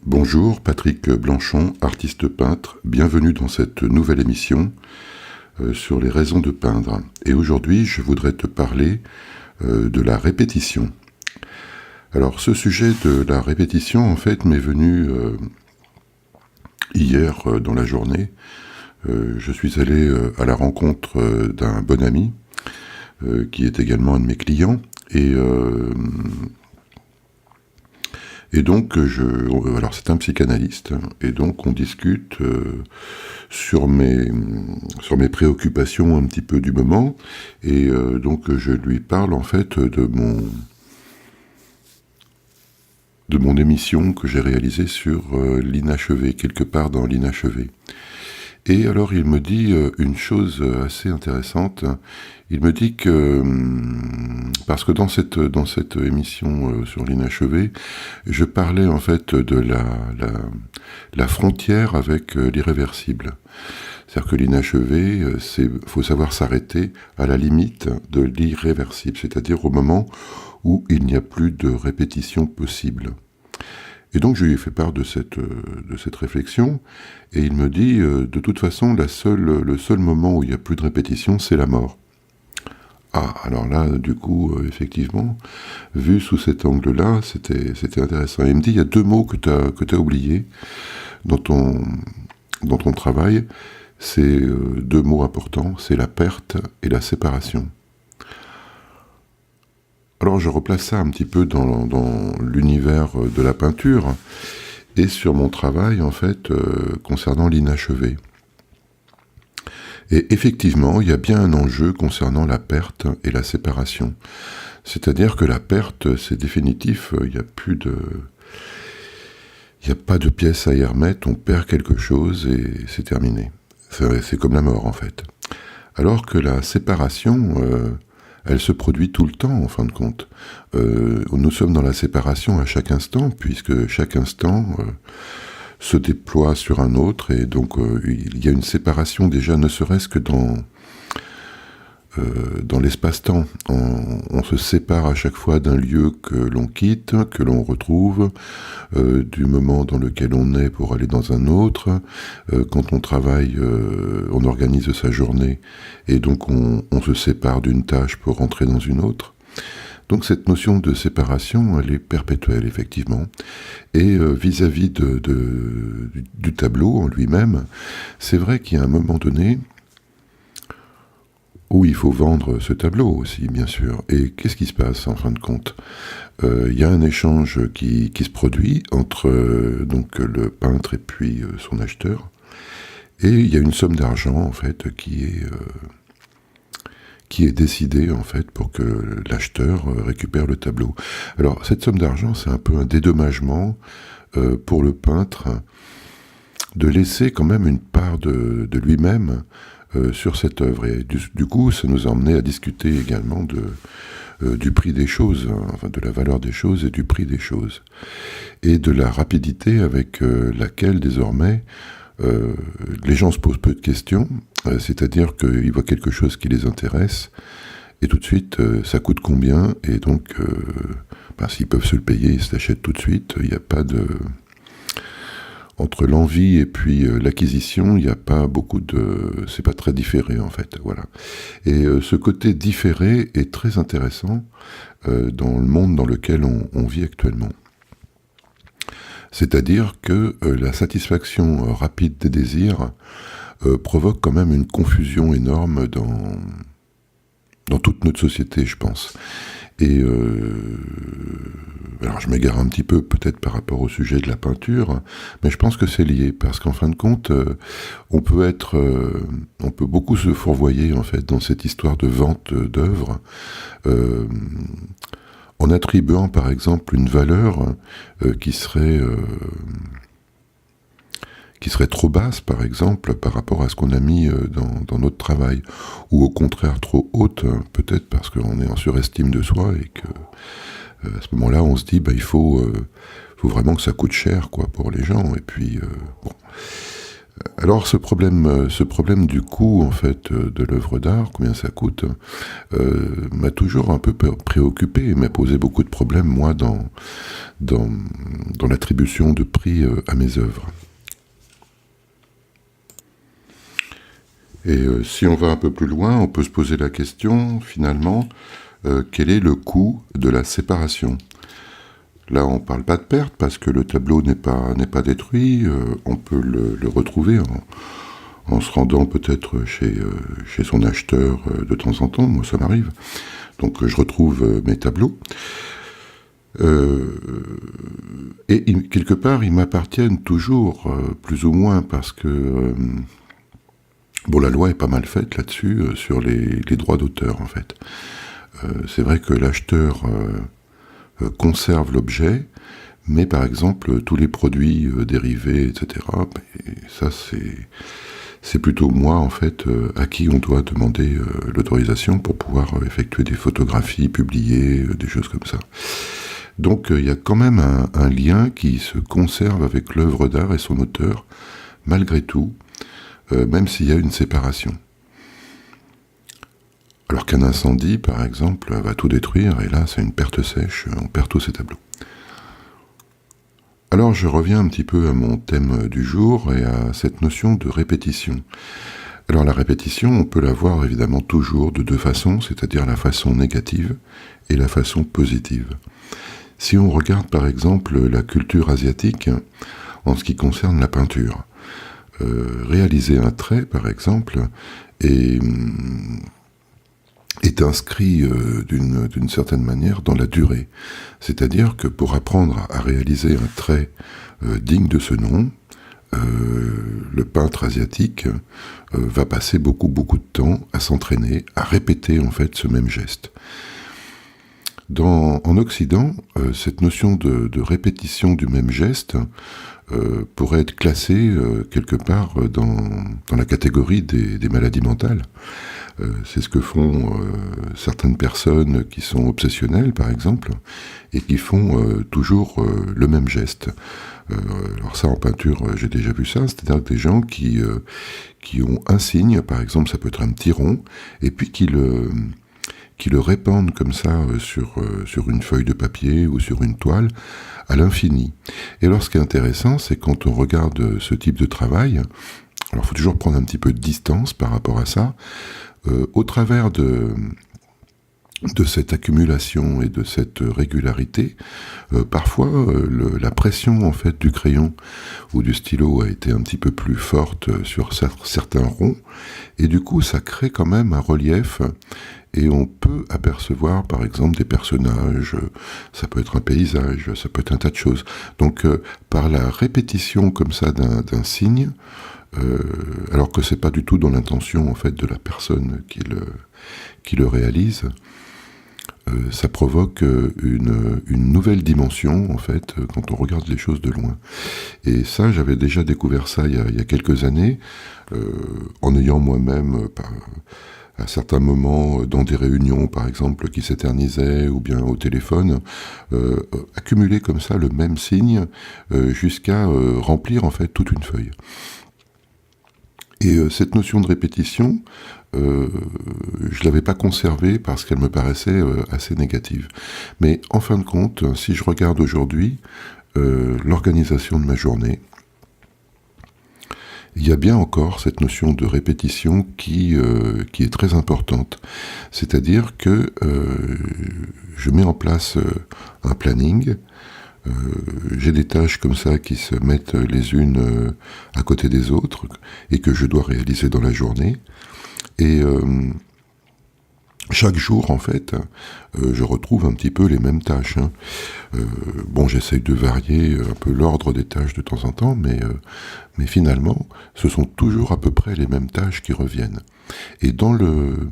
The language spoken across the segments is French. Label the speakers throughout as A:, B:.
A: Bonjour, Patrick Blanchon, artiste peintre. Bienvenue dans cette nouvelle émission sur les raisons de peindre. Et aujourd'hui, je voudrais te parler de la répétition. Alors, ce sujet de la répétition, en fait, m'est venu hier dans la journée. Je suis allé à la rencontre d'un bon ami qui est également un de mes clients. Et donc, alors c'est un psychanalyste, et donc on discute sur mes préoccupations un petit peu du moment, et donc je lui parle en fait de mon émission que j'ai réalisée sur l'inachevé, quelque part dans l'inachevé. Et alors il me dit une chose assez intéressante. Il me dit que, parce que dans cette émission sur l'inachevé, je parlais en fait de la frontière avec l'irréversible. C'est-à-dire que l'inachevé, faut savoir s'arrêter à la limite de l'irréversible, c'est-à-dire au moment où il n'y a plus de répétition possible. Et donc je lui ai fait part de cette réflexion, et il me dit, de toute façon, le seul moment où il n'y a plus de répétition, c'est la mort. Ah, alors là, du coup, effectivement, vu sous cet angle-là, c'était intéressant. Et il me dit, il y a deux mots que t'as oubliés dans ton travail, c'est deux mots importants, c'est la perte et la séparation. Alors je replace ça un petit peu dans l'univers de la peinture et sur mon travail en fait concernant l'inachevé. Et effectivement, il y a bien un enjeu concernant la perte et la séparation. C'est-à-dire que la perte, c'est définitif, il n'y a pas de pièce à y remettre, on perd quelque chose et c'est terminé. C'est comme la mort en fait. Alors que la séparation, elle se produit tout le temps, en fin de compte. Nous sommes dans la séparation à chaque instant, puisque chaque instant se déploie sur un autre, et donc il y a une séparation déjà, ne serait-ce que dans l'espace-temps. On se sépare à chaque fois d'un lieu que l'on quitte, que l'on retrouve, du moment dans lequel on est pour aller dans un autre. Quand on travaille, on organise sa journée, et donc on se sépare d'une tâche pour rentrer dans une autre. Donc cette notion de séparation, elle est perpétuelle, effectivement. Et vis-à-vis du tableau en lui-même, c'est vrai qu'il y a un moment donné où il faut vendre ce tableau aussi, bien sûr. Et qu'est-ce qui se passe, en fin de compte ? Il y a un échange qui se produit entre donc le peintre et puis son acheteur. Et il y a une somme d'argent, en fait, qui est décidée, en fait, pour que l'acheteur récupère le tableau. Alors, cette somme d'argent, c'est un peu un dédommagement pour le peintre de laisser quand même une part de lui-même sur cette œuvre. Et du coup, ça nous a emmené à discuter également du prix des choses, enfin de la valeur des choses et du prix des choses. Et de la rapidité avec laquelle désormais les gens se posent peu de questions, c'est-à-dire qu'ils voient quelque chose qui les intéresse, et tout de suite, ça coûte combien, et donc, s'ils peuvent se le payer, ils se l'achètent tout de suite, il n'y a pas de... Entre l'envie et puis l'acquisition, il n'y a pas beaucoup de... C'est pas très différé, en fait, voilà. Et ce côté différé est très intéressant dans le monde dans lequel on vit actuellement. C'est-à-dire que la satisfaction rapide des désirs provoque quand même une confusion énorme dans toute notre société, je pense. Et alors je m'égare un petit peu peut-être par rapport au sujet de la peinture, mais je pense que c'est lié, parce qu'en fin de compte, on peut beaucoup se fourvoyer en fait dans cette histoire de vente d'œuvres, en attribuant par exemple une valeur qui serait trop basse, par exemple, par rapport à ce qu'on a mis dans notre travail, ou au contraire trop haute, peut-être parce qu'on est en surestime de soi, et que à ce moment-là, on se dit, il faut vraiment que ça coûte cher, quoi, pour les gens, et puis, bon. Alors ce problème du coût en fait de l'œuvre d'art, combien ça coûte, m'a toujours un peu préoccupé et m'a posé beaucoup de problèmes moi dans, dans l'attribution de prix à mes œuvres. Et si on va un peu plus loin, on peut se poser la question finalement, quel est le coût de la séparation ? Là, on ne parle pas de perte parce que le tableau n'est pas détruit. On peut le retrouver en se rendant peut-être chez son acheteur de temps en temps. Moi, ça m'arrive. Donc, je retrouve mes tableaux. Et quelque part, ils m'appartiennent toujours, plus ou moins, parce que bon, la loi est pas mal faite là-dessus, sur les droits d'auteur, en fait. C'est vrai que l'acheteur conserve l'objet, mais par exemple tous les produits dérivés, etc. Ça c'est plutôt moi en fait à qui on doit demander l'autorisation pour pouvoir effectuer des photographies, publier des choses comme ça. Donc il y a quand même un lien qui se conserve avec l'œuvre d'art et son auteur, malgré tout, même s'il y a une séparation. Alors qu'un incendie, par exemple, va tout détruire, et là, c'est une perte sèche, on perd tous ces tableaux. Alors, je reviens un petit peu à mon thème du jour et à cette notion de répétition. Alors, la répétition, on peut la voir évidemment toujours de deux façons, c'est-à-dire la façon négative et la façon positive. Si on regarde, par exemple, la culture asiatique, en ce qui concerne la peinture, réaliser un trait, par exemple, est inscrit d'une certaine manière dans la durée. C'est-à-dire que pour apprendre à réaliser un trait digne de ce nom, le peintre asiatique va passer beaucoup de temps à s'entraîner, à répéter en fait ce même geste. En Occident, cette notion de répétition du même geste pourrait être classée quelque part dans la catégorie des maladies mentales. C'est ce que font certaines personnes qui sont obsessionnelles, par exemple, et qui font toujours le même geste. Alors ça, en peinture, j'ai déjà vu ça, c'est-à-dire des gens qui ont un signe, par exemple, ça peut être un petit rond, et puis qui le répandent comme ça sur une feuille de papier ou sur une toile à l'infini. Et alors, ce qui est intéressant, c'est quand on regarde ce type de travail, alors il faut toujours prendre un petit peu de distance par rapport à ça, au travers de cette accumulation et de cette régularité, parfois la pression en fait du crayon ou du stylo a été un petit peu plus forte sur certains ronds, et du coup ça crée quand même un relief, et on peut apercevoir par exemple des personnages, ça peut être un paysage, ça peut être un tas de choses. Donc par la répétition comme ça d'un signe, alors que c'est pas du tout dans l'intention en fait de la personne qui le réalise, ça provoque une nouvelle dimension en fait quand on regarde les choses de loin. Et ça, j'avais déjà découvert ça il y a quelques années, en ayant moi-même à certains moments dans des réunions par exemple qui s'éternisaient, ou bien au téléphone, accumuler comme ça le même signe jusqu'à remplir en fait toute une feuille. Et cette notion de répétition, je ne l'avais pas conservée parce qu'elle me paraissait assez négative. Mais en fin de compte, si je regarde aujourd'hui l'organisation de ma journée, il y a bien encore cette notion de répétition qui est très importante. C'est-à-dire que je mets en place un planning. J'ai des tâches comme ça qui se mettent les unes à côté des autres et que je dois réaliser dans la journée. Et chaque jour, en fait, je retrouve un petit peu les mêmes tâches. Bon, j'essaye de varier un peu l'ordre des tâches de temps en temps, mais finalement, ce sont toujours à peu près les mêmes tâches qui reviennent. Et dans le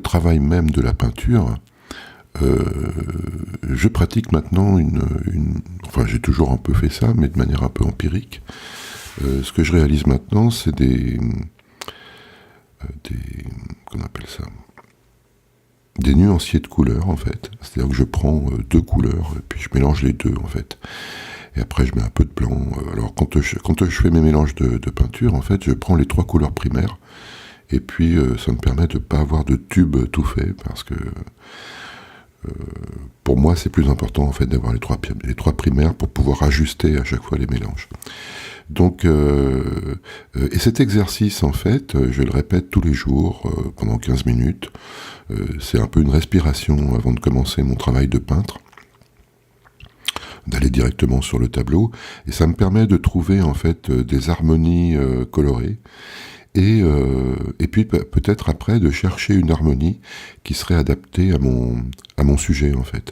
A: travail même de la peinture, je pratique maintenant enfin j'ai toujours un peu fait ça, mais de manière un peu empirique. Ce que je réalise maintenant, c'est qu'on appelle ça, des nuanciers de couleurs en fait. C'est-à-dire que je prends deux couleurs et puis je mélange les deux en fait. et après je mets un peu de blanc. Alors quand je fais mes mélanges de peinture, en fait, je prends les 3 couleurs primaires, et puis ça me permet de ne pas avoir de tube tout fait, parce que pour moi c'est plus important en fait d'avoir les trois primaires pour pouvoir ajuster à chaque fois les mélanges. Donc, et cet exercice, en fait, je le répète tous les jours pendant 15 minutes. C'est un peu une respiration avant de commencer mon travail de peintre, d'aller directement sur le tableau. Et ça me permet de trouver, en fait, des harmonies colorées. Et puis peut-être après de chercher une harmonie qui serait adaptée à mon sujet, en fait.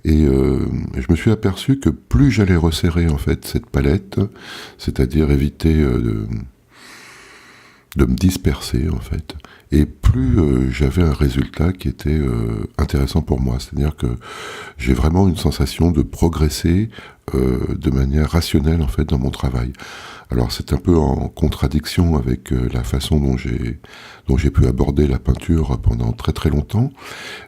A: Et je me suis aperçu que plus j'allais resserrer en fait cette palette, c'est-à-dire éviter de me disperser en fait, et plus j'avais un résultat qui était intéressant pour moi. C'est-à-dire que j'ai vraiment une sensation de progresser de manière rationnelle en fait dans mon travail. Alors c'est un peu en contradiction avec la façon dont j'ai pu aborder la peinture pendant très très longtemps.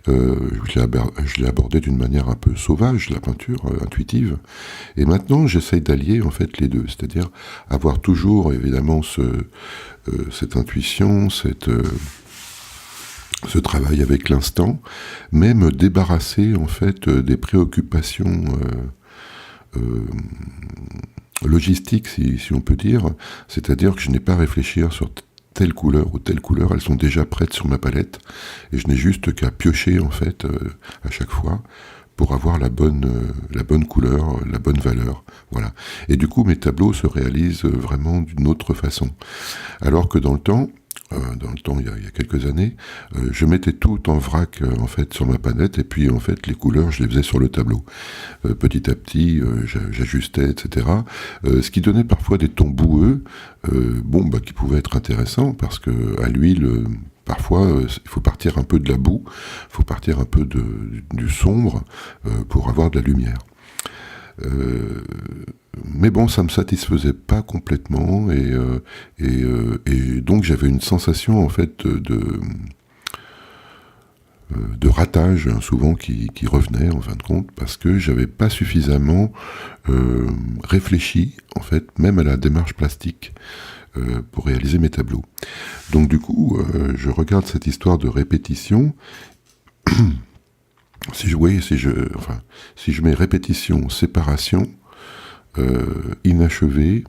A: Je l'ai abordé d'une manière un peu sauvage, la peinture intuitive. Et maintenant j'essaye d'allier en fait les deux, c'est-à-dire avoir toujours évidemment cette intuition, ce travail avec l'instant, mais me débarrasser en fait des préoccupations logistique, si on peut dire, c'est-à-dire que je n'ai pas à réfléchir sur telle couleur ou telle couleur, elles sont déjà prêtes sur ma palette, et je n'ai juste qu'à piocher en fait à chaque fois pour avoir la bonne couleur, la bonne valeur, voilà. Et du coup, mes tableaux se réalisent vraiment d'une autre façon. Alors que dans le temps, il y a quelques années, je mettais tout en vrac en fait sur ma palette, et puis en fait les couleurs je les faisais sur le tableau. Petit à petit, j'ajustais, etc. Ce qui donnait parfois des tons boueux, qui pouvaient être intéressants parce que à l'huile, parfois il faut partir un peu de la boue, il faut partir un peu du sombre pour avoir de la lumière. Mais bon, ça me satisfaisait pas complètement, et donc j'avais une sensation en fait de ratage souvent qui revenait en fin de compte, parce que j'avais pas suffisamment réfléchi en fait même à la démarche plastique pour réaliser mes tableaux. Donc du coup, je regarde cette histoire de répétition. Si je mets répétition, séparation, inachevé,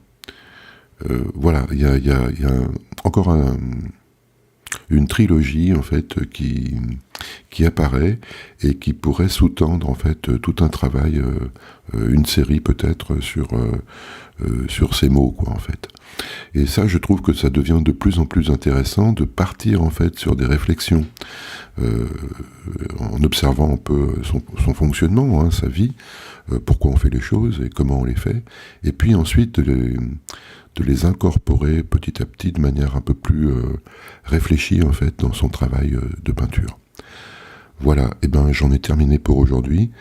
A: voilà, il y a encore une trilogie en fait qui apparaît et qui pourrait sous-tendre en fait tout un travail, une série peut-être sur ces mots quoi en fait. Et ça, je trouve que ça devient de plus en plus intéressant de partir en fait sur des réflexions en observant un peu son fonctionnement, sa vie, pourquoi on fait les choses et comment on les fait, et puis ensuite de les incorporer petit à petit de manière un peu plus réfléchie en fait dans son travail de peinture. Voilà, et j'en ai terminé pour aujourd'hui.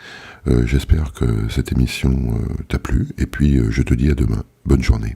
A: J'espère que cette émission t'a plu, et puis je te dis à demain. Bonne journée.